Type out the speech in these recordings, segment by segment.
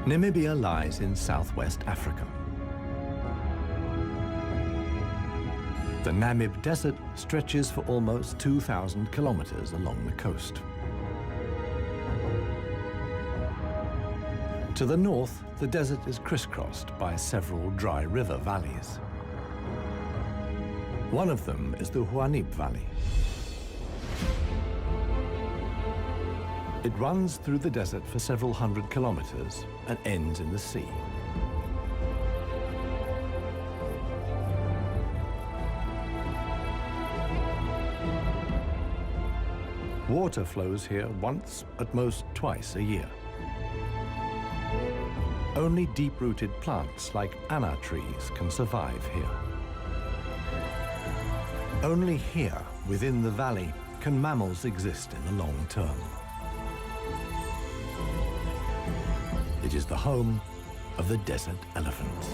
Namibia lies in southwest Africa. The Namib Desert stretches for almost 2,000 kilometers along the coast. To the north, the desert is crisscrossed by several dry river valleys. One of them is the Huanib Valley. It runs through the desert for several hundred kilometers and ends in the sea. Water flows here once, at most twice a year. Only deep-rooted plants like anna trees can survive here. Only here, within the valley, can mammals exist in the long term. It is the home of the desert elephants.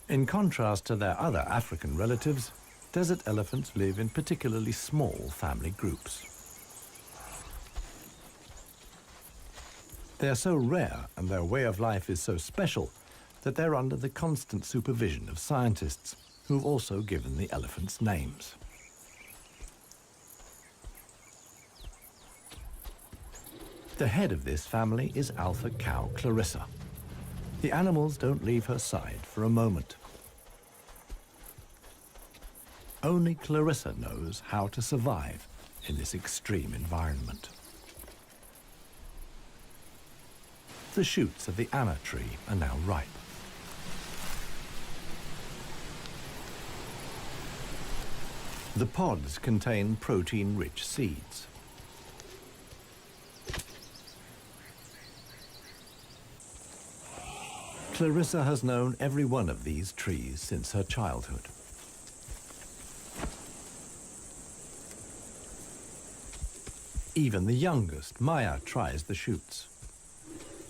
In contrast to their other African relatives, desert elephants live in particularly small family groups. They are so rare and their way of life is so special that they're under the constant supervision of scientists who've also given the elephants names. The head of this family is alpha cow Clarissa. The animals don't leave her side for a moment. Only Clarissa knows how to survive in this extreme environment. The shoots of the anna tree are now ripe. The pods contain protein-rich seeds. Clarissa has known every one of these trees since her childhood. Even the youngest, Maya, tries the shoots.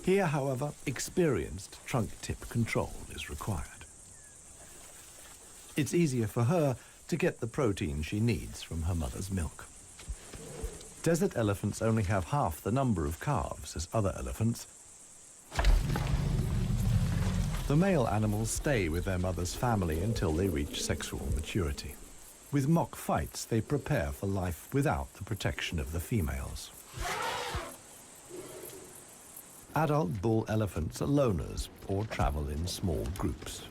Here, however, experienced trunk-tip control is required. It's easier for her to get the protein she needs from her mother's milk. Desert elephants only have half the number of calves as other elephants. The male animals stay with their mother's family until they reach sexual maturity. With mock fights, they prepare for life without the protection of the females. Adult bull elephants are loners or travel in small groups.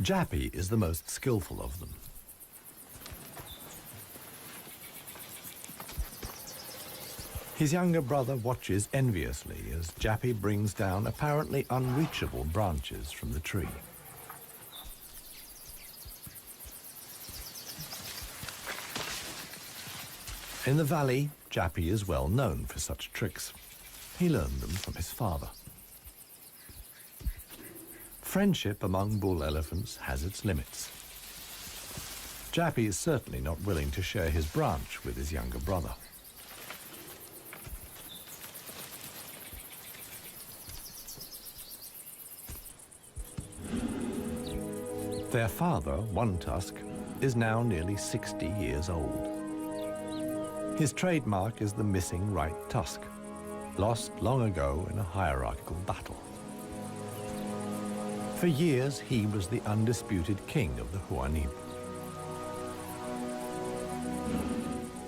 Jappy is the most skillful of them. His younger brother watches enviously as Jappy brings down apparently unreachable branches from the tree. In the valley, Jappy is well known for such tricks. He learned them from his father. Friendship among bull elephants has its limits. Jappy is certainly not willing to share his branch with his younger brother. Their father, one tusk, is now nearly 60 years old. His trademark is the missing right tusk, lost long ago in a hierarchical battle. For years, he was the undisputed king of the Huanib.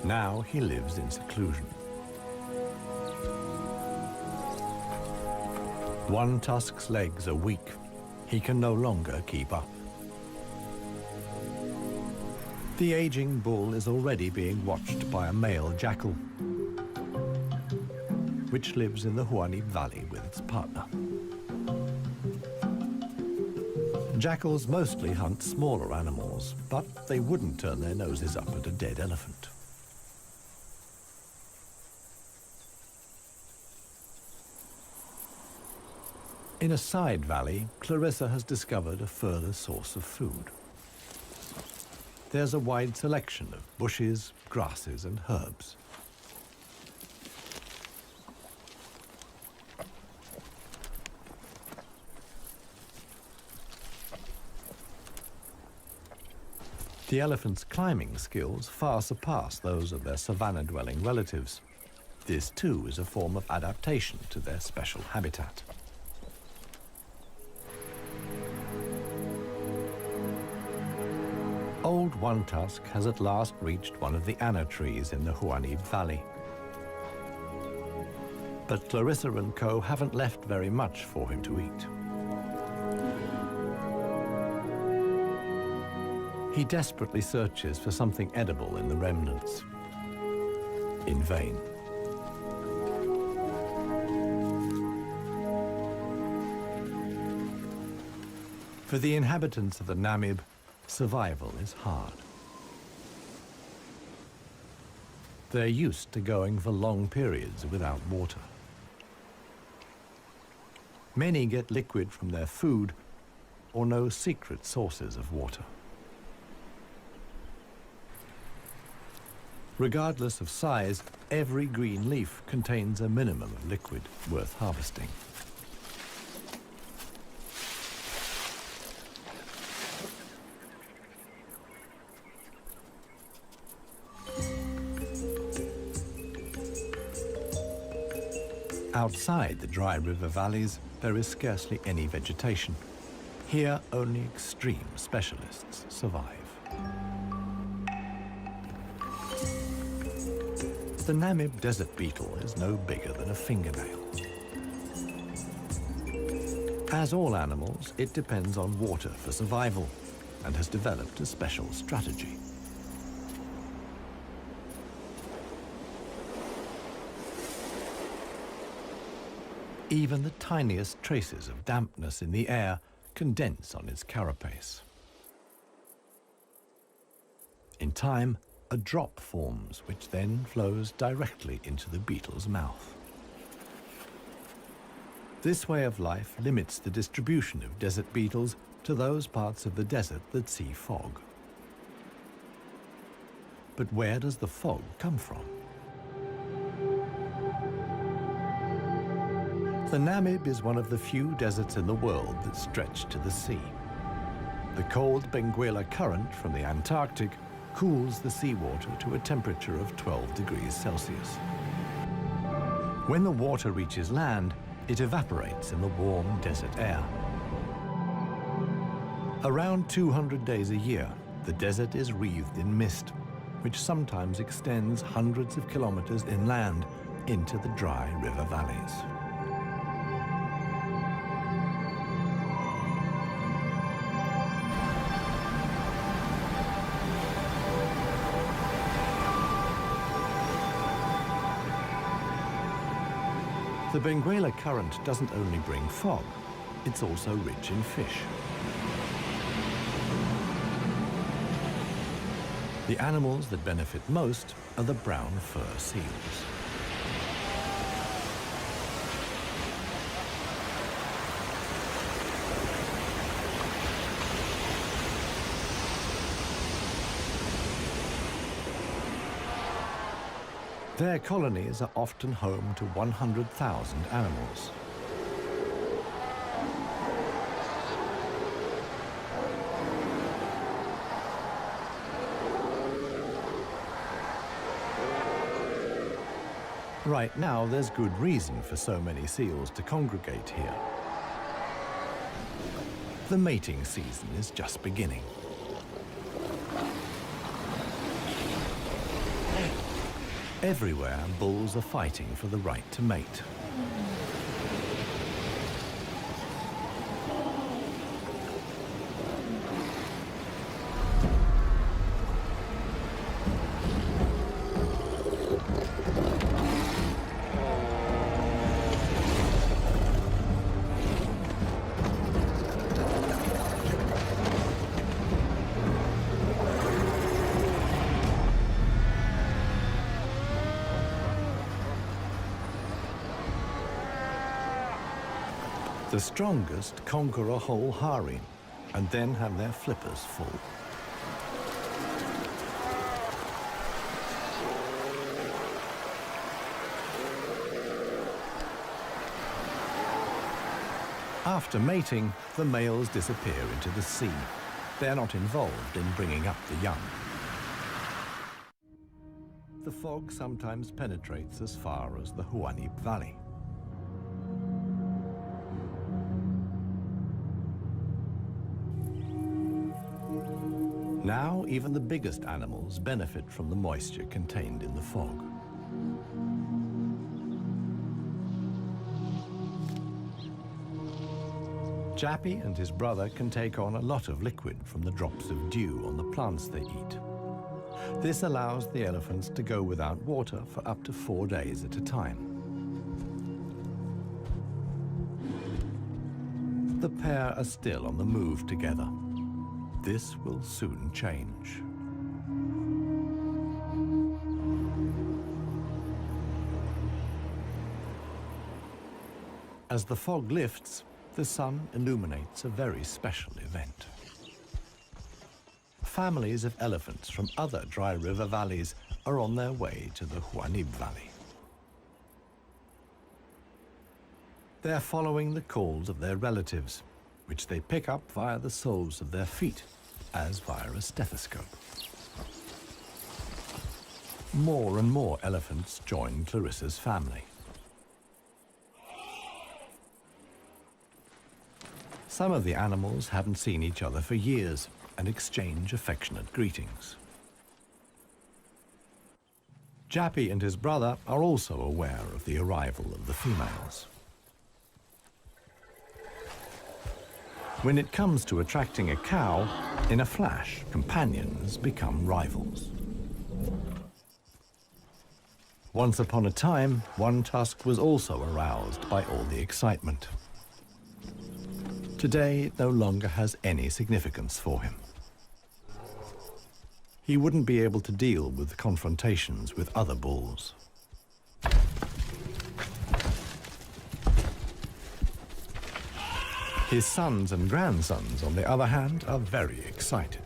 Now he lives in seclusion. One tusk's legs are weak. He can no longer keep up. The aging bull is already being watched by a male jackal, which lives in the Huanib Valley with its partner. Jackals mostly hunt smaller animals, but they wouldn't turn their noses up at a dead elephant. In a side valley, Clarissa has discovered a further source of food. There's a wide selection of bushes, grasses, and herbs. The elephant's climbing skills far surpass those of their savanna-dwelling relatives. This, too, is a form of adaptation to their special habitat. Old One Tusk has at last reached one of the anna trees in the Huanib Valley. But Clarissa and co. haven't left very much for him to eat. He desperately searches for something edible in the remnants. In vain. For the inhabitants of the Namib, survival is hard. They're used to going for long periods without water. Many get liquid from their food or know secret sources of water. Regardless of size, every green leaf contains a minimum of liquid worth harvesting. Outside the dry river valleys, there is scarcely any vegetation. Here, only extreme specialists survive. The Namib desert beetle is no bigger than a fingernail. As all animals, it depends on water for survival and has developed a special strategy. Even the tiniest traces of dampness in the air condense on its carapace. In time, a drop forms, which then flows directly into the beetle's mouth. This way of life limits the distribution of desert beetles to those parts of the desert that see fog. But where does the fog come from? The Namib is one of the few deserts in the world that stretch to the sea. The cold Benguela current from the Antarctic cools the seawater to a temperature of 12 degrees Celsius. When the water reaches land, it evaporates in the warm desert air. Around 200 days a year, the desert is wreathed in mist, which sometimes extends hundreds of kilometers inland into the dry river valleys. The Benguela current doesn't only bring fog, it's also rich in fish. The animals that benefit most are the brown fur seals. Their colonies are often home to 100,000 animals. Right now, there's good reason for so many seals to congregate here. The mating season is just beginning. Everywhere, bulls are fighting for the right to mate. The strongest conquer a whole harem and then have their flippers full. After mating, the males disappear into the sea, They're not involved in bringing up the young. The fog sometimes penetrates as far as the Huanib Valley. Now, even the biggest animals benefit from the moisture contained in the fog. Jappy and his brother can take on a lot of liquid from the drops of dew on the plants they eat. This allows the elephants to go without water for up to 4 days at a time. The pair are still on the move together. This will soon change. As the fog lifts, the sun illuminates a very special event. Families of elephants from other dry river valleys are on their way to the Huanib Valley. They're following the calls of their relatives, which they pick up via the soles of their feet, as via a stethoscope. More and more elephants join Clarissa's family. Some of the animals haven't seen each other for years and exchange affectionate greetings. Jappy and his brother are also aware of the arrival of the females. When it comes to attracting a cow, in a flash, companions become rivals. Once upon a time, one tusk was also aroused by all the excitement. Today, it no longer has any significance for him. He wouldn't be able to deal with confrontations with other bulls. His sons and grandsons, on the other hand, are very excited.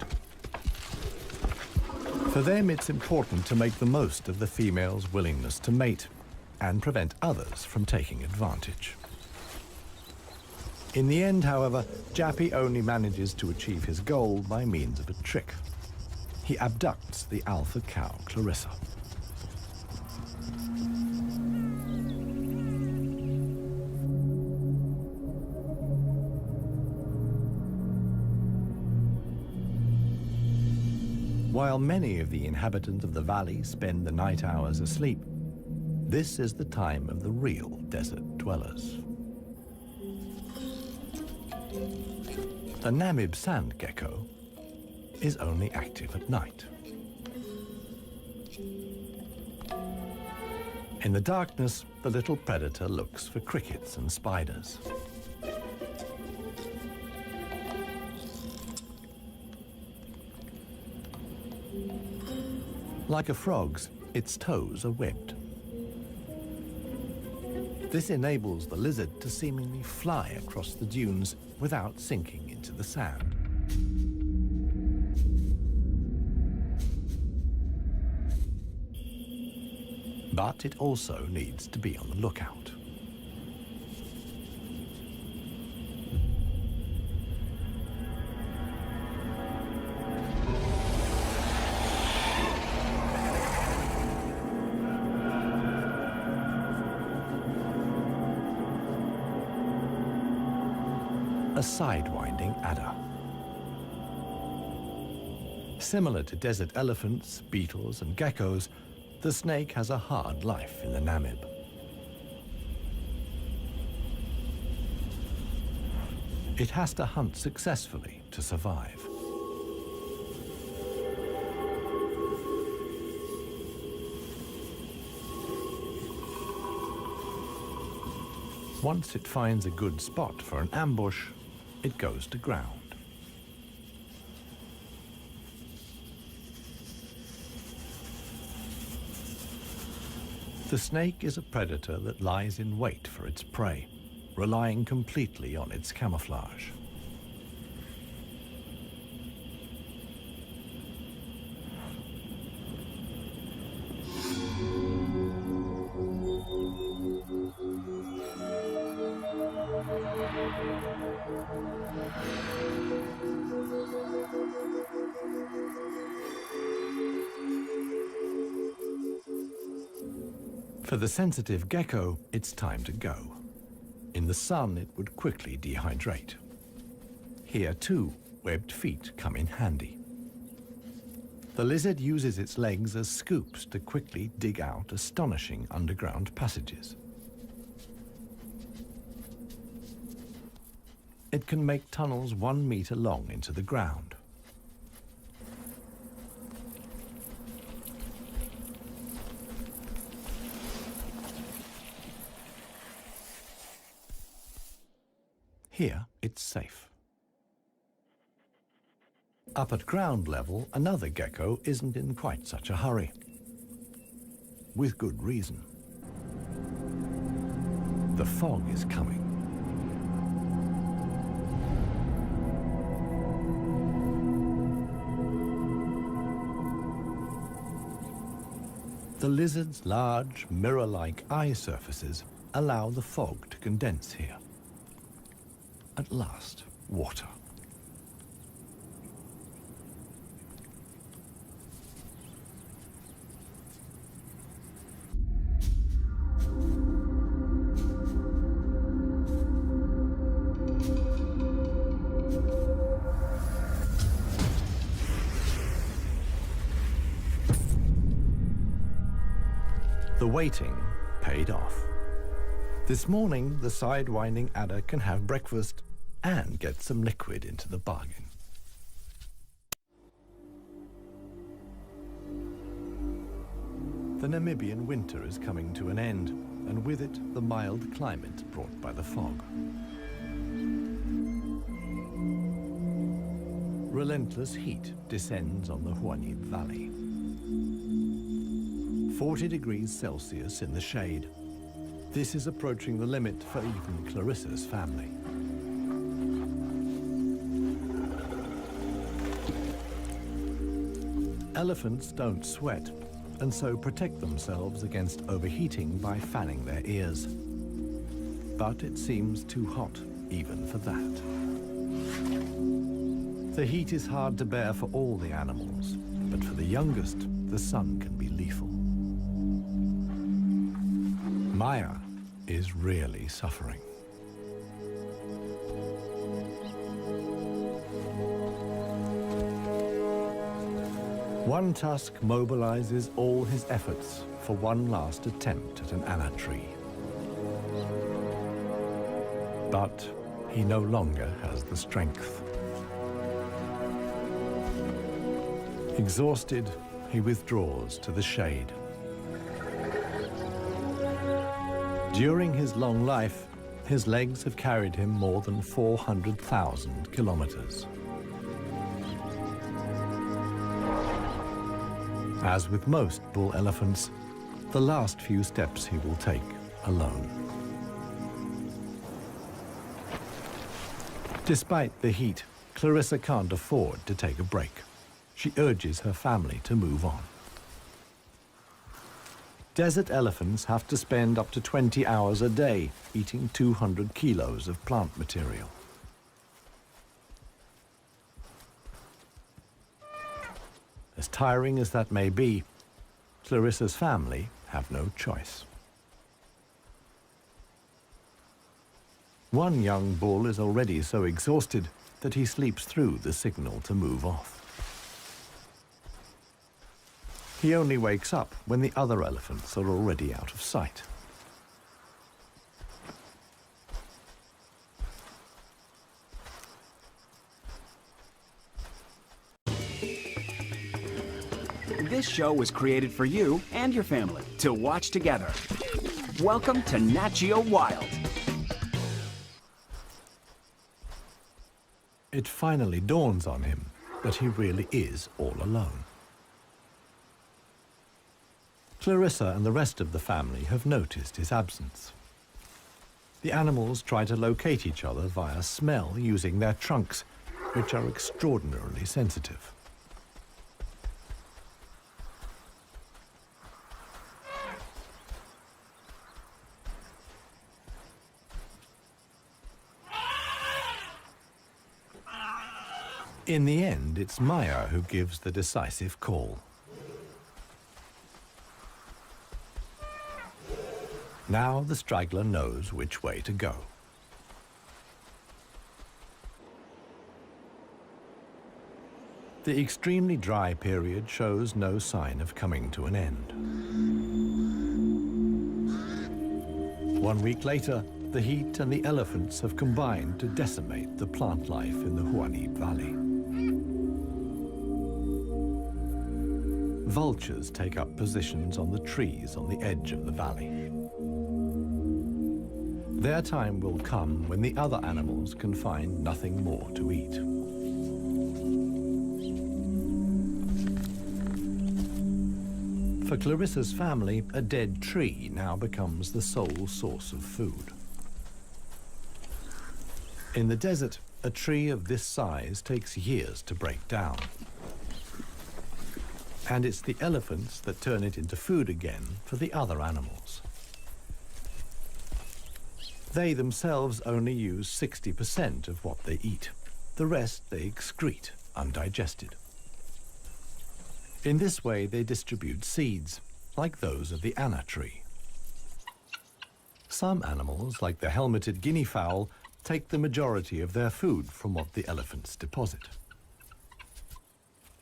For them, it's important to make the most of the female's willingness to mate and prevent others from taking advantage. In the end, however, Jappy only manages to achieve his goal by means of a trick. He abducts the alpha cow, Clarissa. While many of the inhabitants of the valley spend the night hours asleep, this is the time of the real desert dwellers. The Namib sand gecko is only active at night. In the darkness, the little predator looks for crickets and spiders. Like a frog's, its toes are webbed. This enables the lizard to seemingly fly across the dunes without sinking into the sand. But it also needs to be on the lookout. A sidewinding adder. Similar to desert elephants, beetles, and geckos, the snake has a hard life in the Namib. It has to hunt successfully to survive. Once it finds a good spot for an ambush, it goes to ground. The snake is a predator that lies in wait for its prey, relying completely on its camouflage. For the sensitive gecko, it's time to go. In the sun, it would quickly dehydrate. Here, too, webbed feet come in handy. The lizard uses its legs as scoops to quickly dig out astonishing underground passages. It can make tunnels 1 meter long into the ground. Here, it's safe. Up at ground level, another gecko isn't in quite such a hurry. With good reason. The fog is coming. The lizard's large, mirror-like eye surfaces allow the fog to condense here. At last, water. The waiting paid off. This morning, the sidewinding adder can have breakfast and get some liquid into the bargain. The Namibian winter is coming to an end, and with it, the mild climate brought by the fog. Relentless heat descends on the Huanib Valley. 40 degrees Celsius in the shade. This is approaching the limit for even Clarissa's family. Elephants don't sweat, and so protect themselves against overheating by fanning their ears. But it seems too hot, even for that. The heat is hard to bear for all the animals, but for the youngest, the sun can be lethal. Maya is really suffering. One tusk mobilizes all his efforts for one last attempt at an anna tree. But he no longer has the strength. Exhausted, he withdraws to the shade. During his long life, his legs have carried him more than 400,000 kilometers. As with most bull elephants, the last few steps he will take alone. Despite the heat, Clarissa can't afford to take a break. She urges her family to move on. Desert elephants have to spend up to 20 hours a day eating 200 kilos of plant material. As tiring as that may be, Clarissa's family have no choice. One young bull is already so exhausted that he sleeps through the signal to move off. He only wakes up when the other elephants are already out of sight. This show was created for you and your family to watch together. Welcome to Nat Geo Wild. It finally dawns on him that he really is all alone. Clarissa and the rest of the family have noticed his absence. The animals try to locate each other via smell using their trunks, which are extraordinarily sensitive. In the end, it's Maya who gives the decisive call. Now the straggler knows which way to go. The extremely dry period shows no sign of coming to an end. 1 week later, the heat and the elephants have combined to decimate the plant life in the Huanim Valley. Vultures take up positions on the trees on the edge of the valley. Their time will come when the other animals can find nothing more to eat. For Clarissa's family, a dead tree now becomes the sole source of food. In the desert, a tree of this size takes years to break down. And it's the elephants that turn it into food again for the other animals. They themselves only use 60% of what they eat. The rest they excrete undigested. In this way, they distribute seeds, like those of the anna tree. Some animals, like the helmeted guinea fowl, take the majority of their food from what the elephants deposit.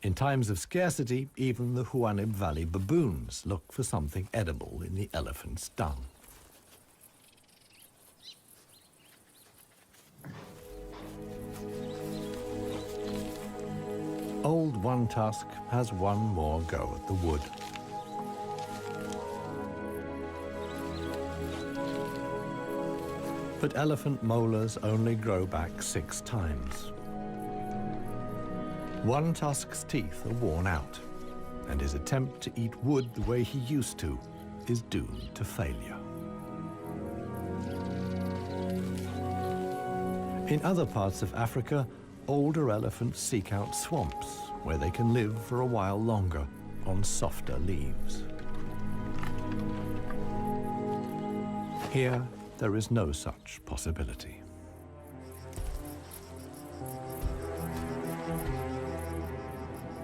In times of scarcity, even the Huanim Valley baboons look for something edible in the elephant's dung. Old One Tusk has one more go at the wood. But elephant molars only grow back 6 times. One Tusk's teeth are worn out, and his attempt to eat wood the way he used to is doomed to failure. In other parts of Africa, older elephants seek out swamps where they can live for a while longer on softer leaves. Here, there is no such possibility.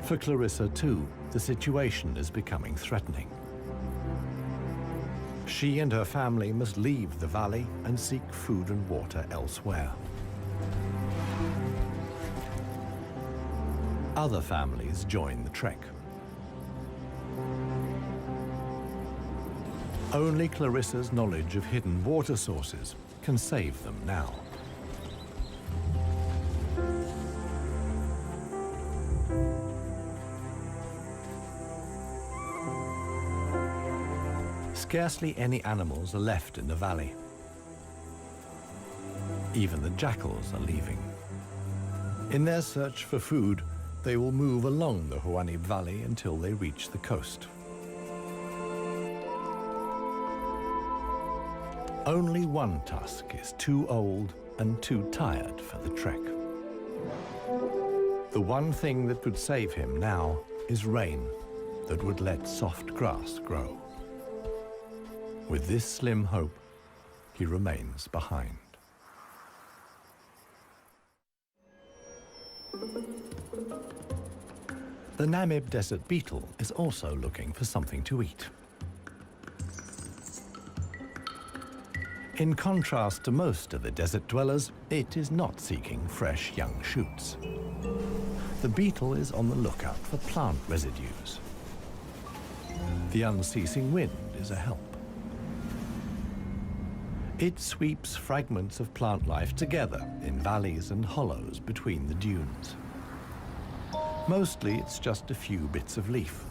For Clarissa, too, the situation is becoming threatening. She and her family must leave the valley and seek food and water elsewhere. Other families join the trek. Only Clarissa's knowledge of hidden water sources can save them now. Scarcely any animals are left in the valley. Even the jackals are leaving. In their search for food, they will move along the Huanim Valley until they reach the coast. Only One Tusk is too old and too tired for the trek. The one thing that would save him now is rain that would let soft grass grow. With this slim hope, he remains behind. The Namib desert beetle is also looking for something to eat. In contrast to most of the desert dwellers, it is not seeking fresh young shoots. The beetle is on the lookout for plant residues. The unceasing wind is a help. It sweeps fragments of plant life together in valleys and hollows between the dunes. Mostly it's just a few bits of leaf.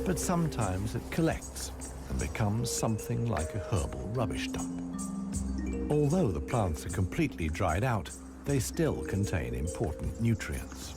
But sometimes it collects and becomes something like a herbal rubbish dump. Although the plants are completely dried out, they still contain important nutrients.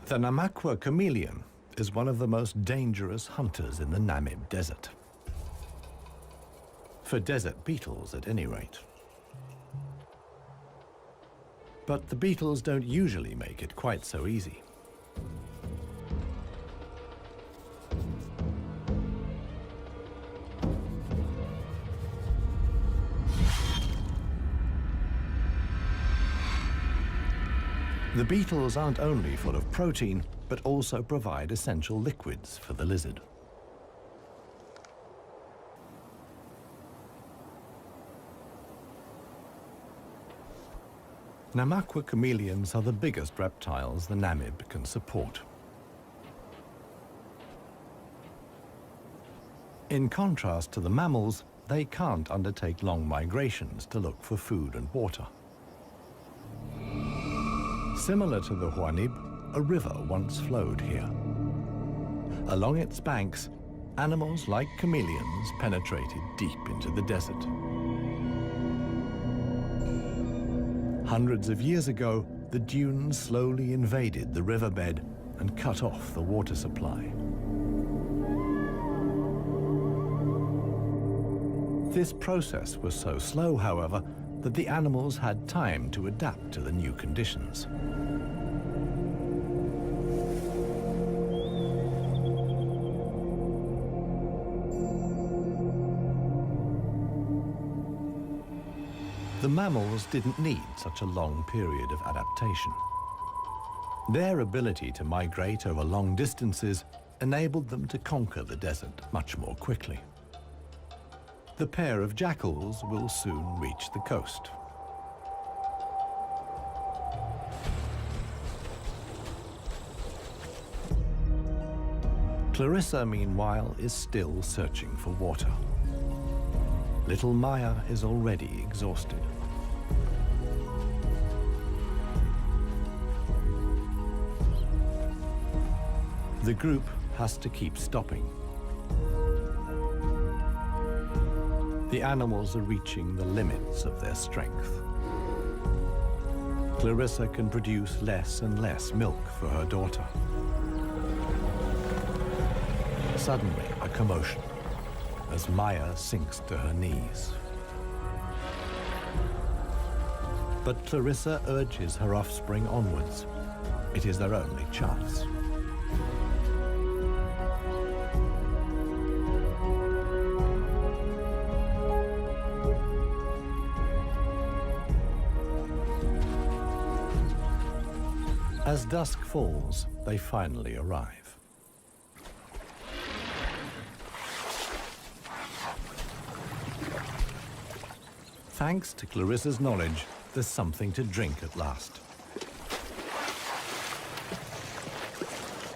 The Namakwa chameleon is one of the most dangerous hunters in the Namib desert. For desert beetles, at any rate. But the beetles don't usually make it quite so easy. The beetles aren't only full of protein, but also provide essential liquids for the lizard. Namaqua chameleons are the biggest reptiles the Namib can support. In contrast to the mammals, they can't undertake long migrations to look for food and water. Similar to the Huanib, a river once flowed here. Along its banks, animals like chameleons penetrated deep into the desert. Hundreds of years ago, the dunes slowly invaded the riverbed and cut off the water supply. This process was so slow, however, that the animals had time to adapt to the new conditions. The mammals didn't need such a long period of adaptation. Their ability to migrate over long distances enabled them to conquer the desert much more quickly. The pair of jackals will soon reach the coast. Clarissa, meanwhile, is still searching for water. Little Maya is already exhausted. The group has to keep stopping. The animals are reaching the limits of their strength. Clarissa can produce less and less milk for her daughter. Suddenly, a commotion as Maya sinks to her knees. But Clarissa urges her offspring onwards. It is their only chance. As dusk falls, they finally arrive. Thanks to Clarissa's knowledge, there's something to drink at last.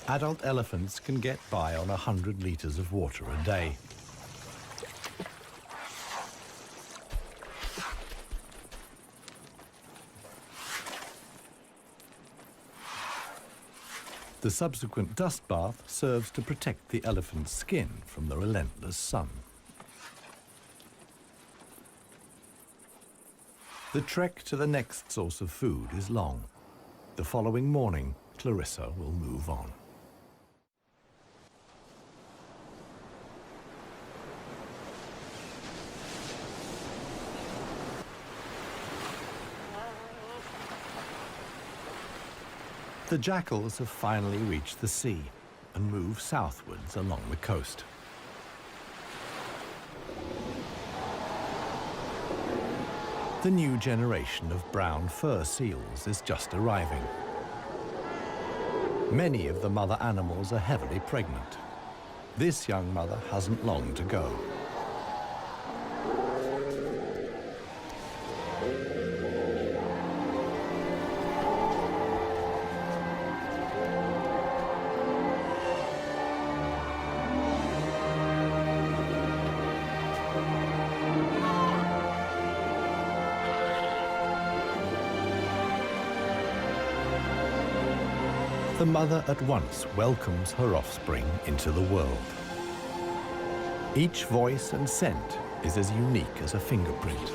Adult elephants can get by on 100 liters of water a day. The subsequent dust bath serves to protect the elephant's skin from the relentless sun. The trek to the next source of food is long. The following morning, Clarissa will move on. The jackals have finally reached the sea and move southwards along the coast. The new generation of brown fur seals is just arriving. Many of the mother animals are heavily pregnant. This young mother hasn't long to go. The mother at once welcomes her offspring into the world. Each voice and scent is as unique as a fingerprint.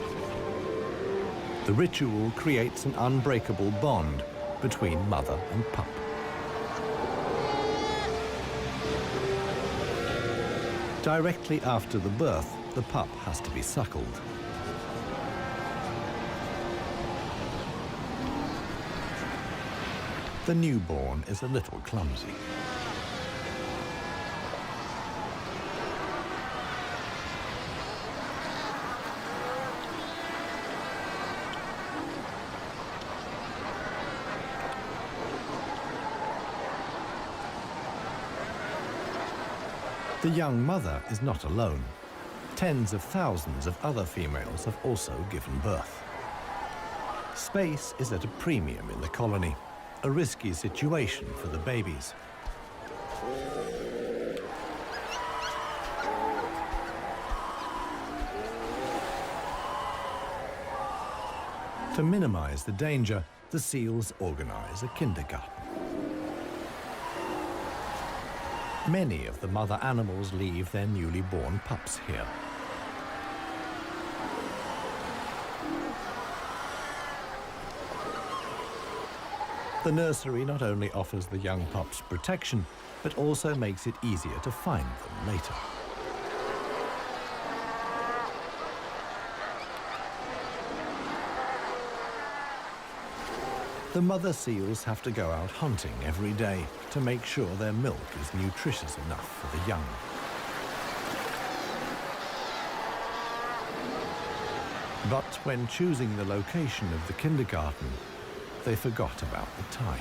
The ritual creates an unbreakable bond between mother and pup. Directly after the birth, the pup has to be suckled. The newborn is a little clumsy. The young mother is not alone. Tens of thousands of other females have also given birth. Space is at a premium in the colony, a risky situation for the babies. To minimize the danger, the seals organize a kindergarten. Many of the mother animals leave their newly born pups here. The nursery not only offers the young pups protection, but also makes it easier to find them later. The mother seals have to go out hunting every day to make sure their milk is nutritious enough for the young. But when choosing the location of the kindergarten, they forgot about the tide.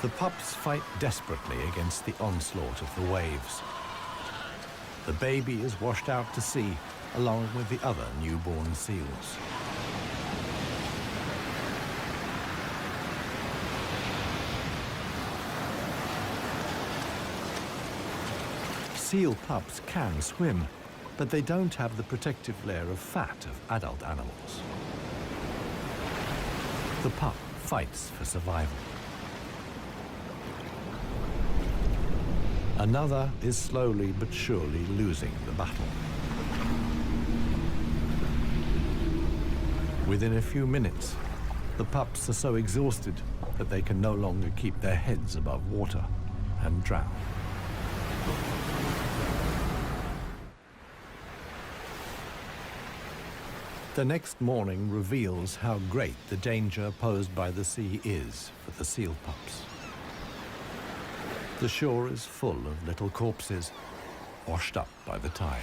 The pups fight desperately against the onslaught of the waves. The baby is washed out to sea along with the other newborn seals. Seal pups can swim, but they don't have the protective layer of fat of adult animals. The pup fights for survival. Another is slowly but surely losing the battle. Within a few minutes, the pups are so exhausted that they can no longer keep their heads above water and drown. The next morning reveals how great the danger posed by the sea is for the seal pups. The shore is full of little corpses, washed up by the tide.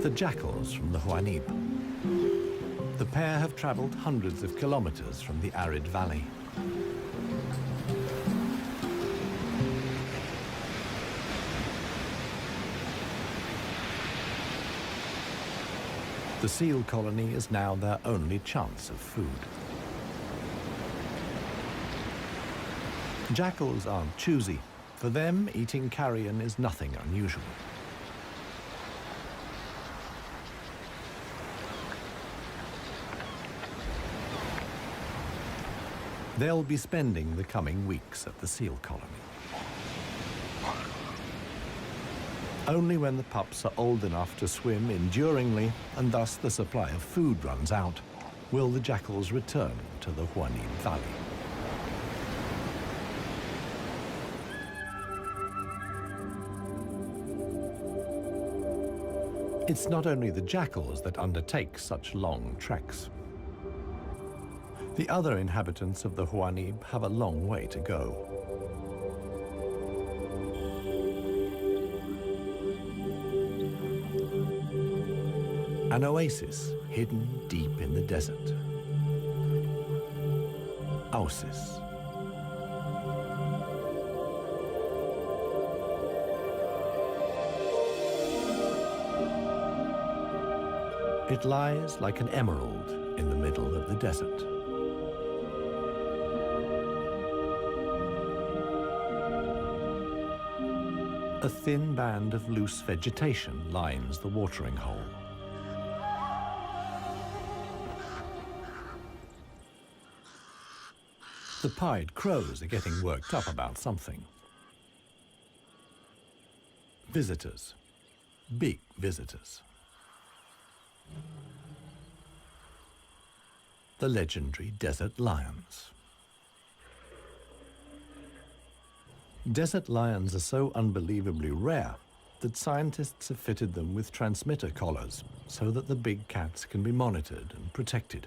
The jackals from the Huanib. The pair have traveled hundreds of kilometers from the arid valley. The seal colony is now their only chance of food. Jackals aren't choosy. For them, eating carrion is nothing unusual. They'll be spending the coming weeks at the seal colony. Only when the pups are old enough to swim enduringly, and thus the supply of food runs out, will the jackals return to the Huanib Valley. It's not only the jackals that undertake such long treks. The other inhabitants of the Huanib have a long way to go. An oasis hidden deep in the desert. Oasis. It lies like an emerald in the middle of the desert. A thin band of loose vegetation lines the watering hole. The pied crows are getting worked up about something. Visitors. Big visitors. the legendary desert lions. Desert lions are so unbelievably rare that scientists have fitted them with transmitter collars so that the big cats can be monitored and protected.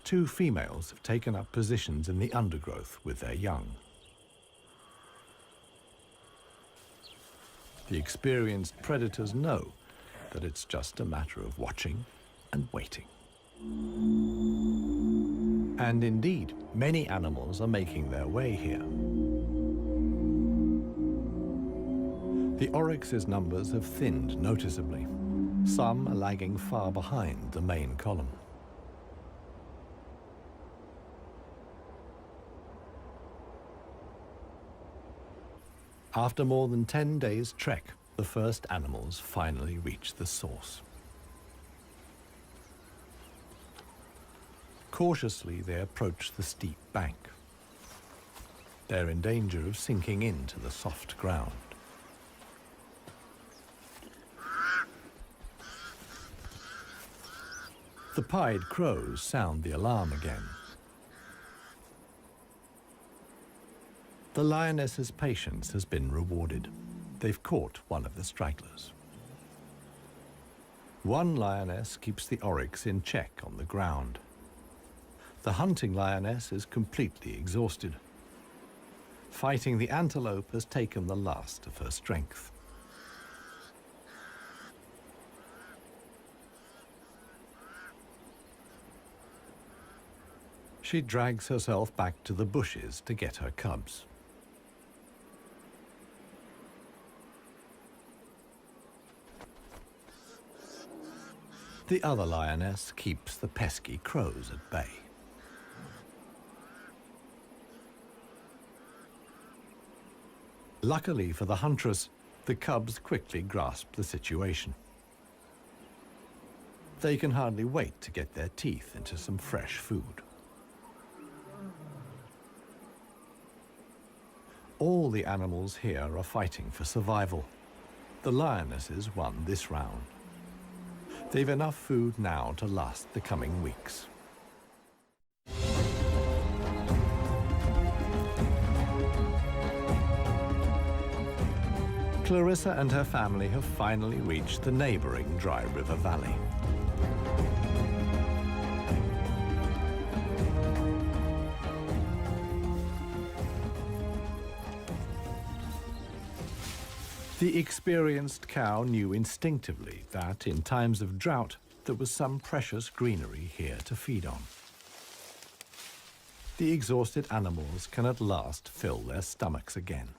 Two females have taken up positions in the undergrowth with their young. The experienced predators know that it's just a matter of watching and waiting. And indeed, many animals are making their way here. The oryx's numbers have thinned noticeably. Some are lagging far behind the main column. After more than 10 days' trek, the first animals finally reach the source. Cautiously, they approach the steep bank. They're in danger of sinking into the soft ground. The pied crows sound the alarm again. The lioness's patience has been rewarded. They've caught one of the stragglers. One lioness keeps the oryx in check on the ground. The hunting lioness is completely exhausted. Fighting the antelope has taken the last of her strength. She drags herself back to the bushes to get her cubs. The other lioness keeps the pesky crows at bay. Luckily for the huntress, the cubs quickly grasp the situation. They can hardly wait to get their teeth into some fresh food. All the animals here are fighting for survival. The lionesses won this round. They've enough food now to last the coming weeks. Clarissa and her family have finally reached the neighboring Dry River Valley. The experienced cow knew instinctively that in times of drought, there was some precious greenery here to feed on. The exhausted animals can at last fill their stomachs again.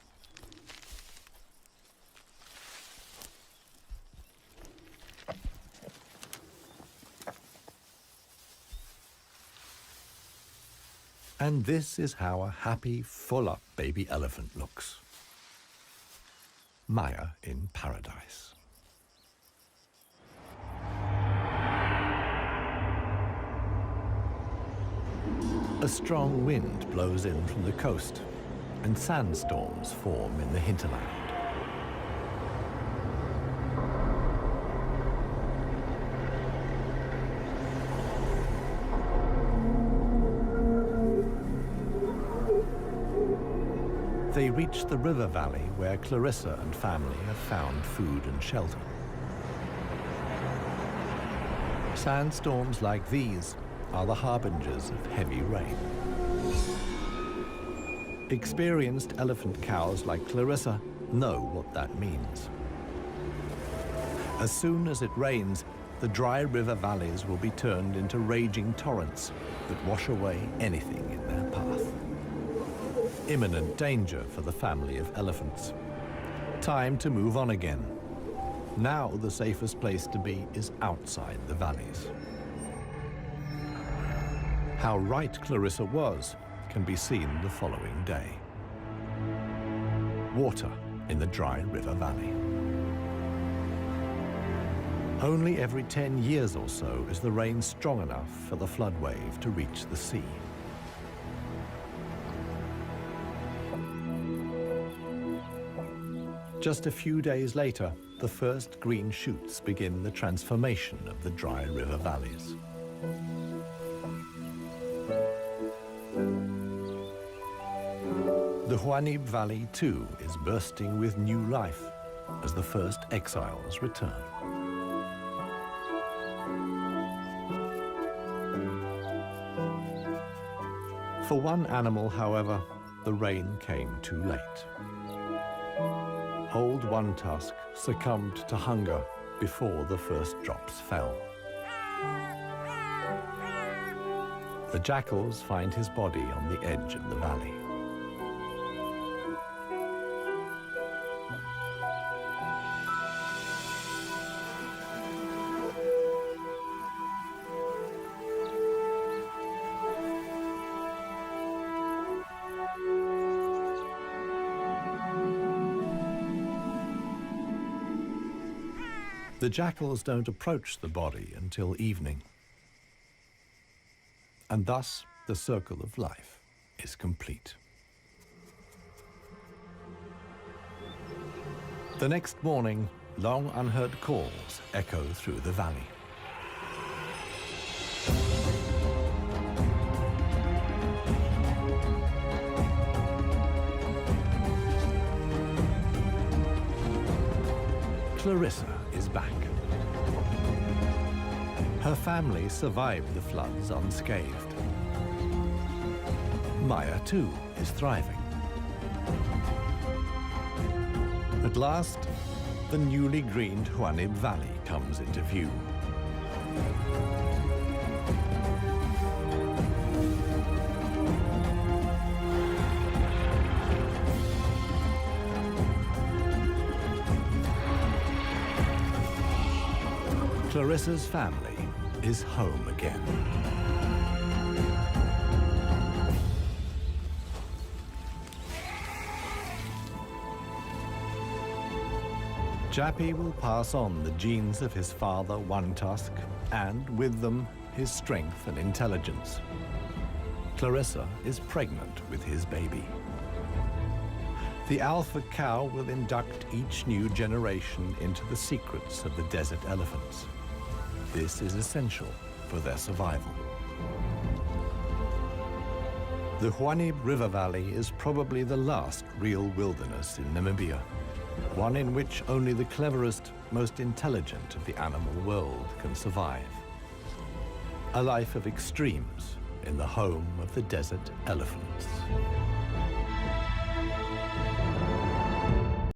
And this is how a happy, full-up baby elephant looks. Maya in paradise. A strong wind blows in from the coast, and sandstorms form in the hinterland. They reach the river valley where Clarissa and family have found food and shelter. Sandstorms like these are the harbingers of heavy rain. Experienced elephant cows like Clarissa know what that means. As soon as it rains, the dry river valleys will be turned into raging torrents that wash away anything in their path. Imminent danger for the family of elephants. Time to move on again. Now the safest place to be is outside the valleys. How right Clarissa was can be seen the following day. Water in the dry river valley. Only every 10 years or so is the rain strong enough for the flood wave to reach the sea. Just a few days later, the first green shoots begin the transformation of the dry river valleys. The Huanib Valley, too, is bursting with new life as the first exiles return. For one animal, however, the rain came too late. Old One Tusk succumbed to hunger before the first drops fell. The jackals find his body on the edge of the valley. The jackals don't approach the body until evening. And thus, the circle of life is complete. The next morning, long unheard calls echo through the valley. Clarissa is back. Her family survived the floods unscathed. Maya, too, is thriving. At last, the newly greened Huanib Valley comes into view. Clarissa's family is home again. Jappy will pass on the genes of his father, One Tusk, and with them, his strength and intelligence. Clarissa is pregnant with his baby. The alpha cow will induct each new generation into the secrets of the desert elephants. This is essential for their survival. The Huanib River Valley is probably the last real wilderness in Namibia, one in which only the cleverest, most intelligent of the animal world can survive. A life of extremes in the home of the desert elephants.